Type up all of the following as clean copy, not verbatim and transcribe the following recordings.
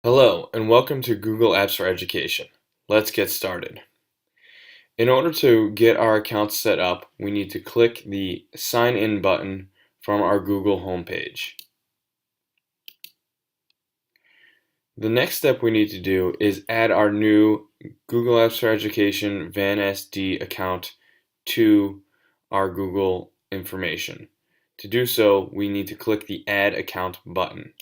Hello, and welcome to Google Apps for Education. Let's get started. In order to get our account set up, we need to click the Sign In button from our Google homepage. The next step we need to do is add our new Google Apps for Education VANSD account to our Google information. To do so, we need to click the Add Account button.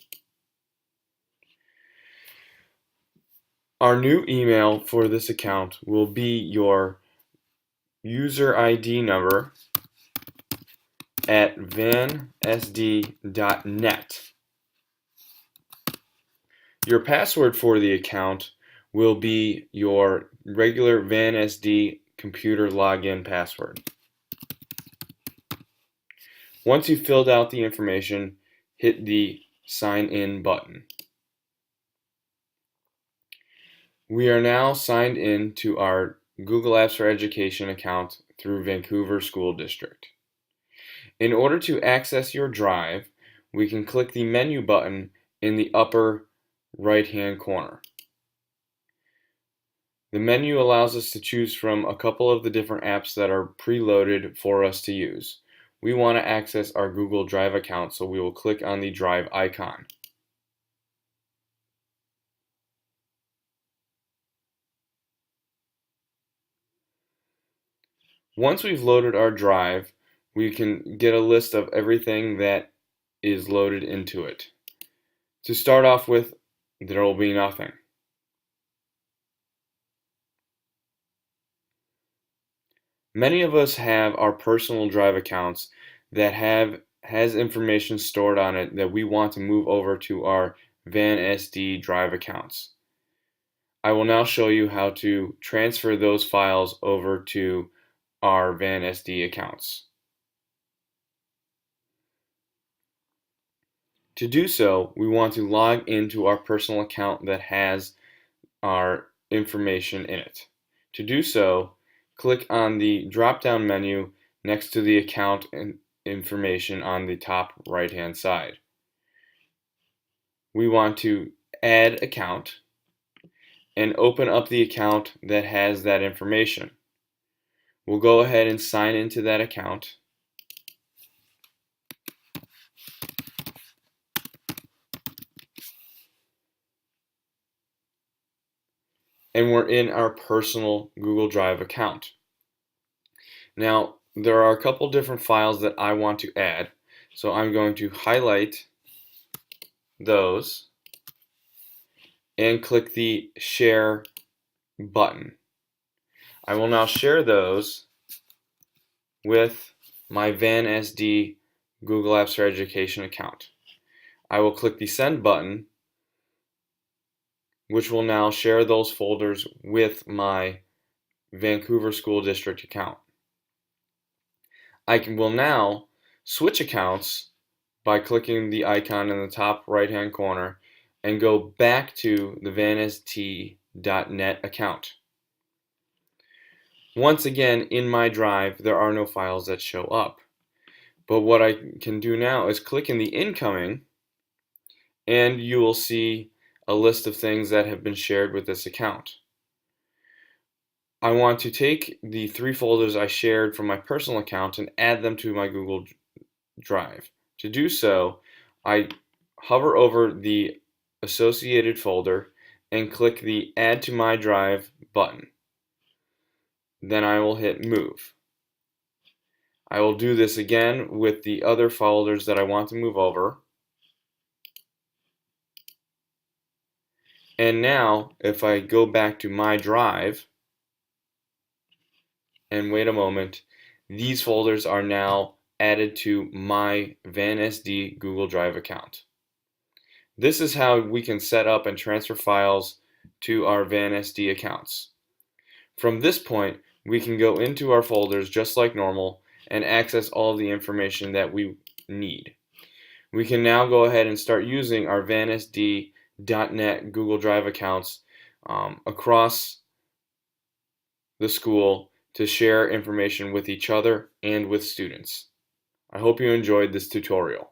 Our new email for this account will be your user ID number at vansd.net. Your password for the account will be your regular VANSD computer login password. Once you've filled out the information, hit the Sign In button. We are now signed in to our Google Apps for Education account through Vancouver School District. In order to access your drive, we can click the menu button in the upper right-hand corner. The menu allows us to choose from a couple of the different apps that are preloaded for us to use. We want to access our Google Drive account, so we will click on the Drive icon. Once we've loaded our drive, we can get a list of everything that is loaded into it. To start off with, there will be nothing. Many of us have our personal drive accounts that has information stored on it that we want to move over to our VANSD drive accounts. I will now show you how to transfer those files over to our VANSD accounts. To do so, we want to log into our personal account that has our information in it. To do so, click on the drop-down menu next to the account information on the top right-hand side. We want to add account and open up the account that has that information. We'll go ahead and sign into that account. And we're in our personal Google Drive account. Now, there are a couple different files that I want to add, so I'm going to highlight those and click the Share button. I will now share those with my VANSD Google Apps for Education account. I will click the Send button, which will now share those folders with my Vancouver School District account. Will now switch accounts by clicking the icon in the top right-hand corner and go back to the vansd.net account. Once again, in my drive, there are no files that show up. But what I can do now is click in the incoming, and you will see a list of things that have been shared with this account. I want to take the 3 folders I shared from my personal account and add them to my Google Drive. To do so, I hover over the associated folder and click the Add to My Drive button. Then I will hit Move. I will do this again with the other folders that I want to move over. And now, if I go back to My Drive and wait a moment, these folders are now added to my VANSD Google Drive account. This is how we can set up and transfer files to our VANSD accounts. From this point, we can go into our folders just like normal and access all the information that we need. We can now go ahead and start using our VANSD.net Google Drive accounts across the school to share information with each other and with students. I hope you enjoyed this tutorial.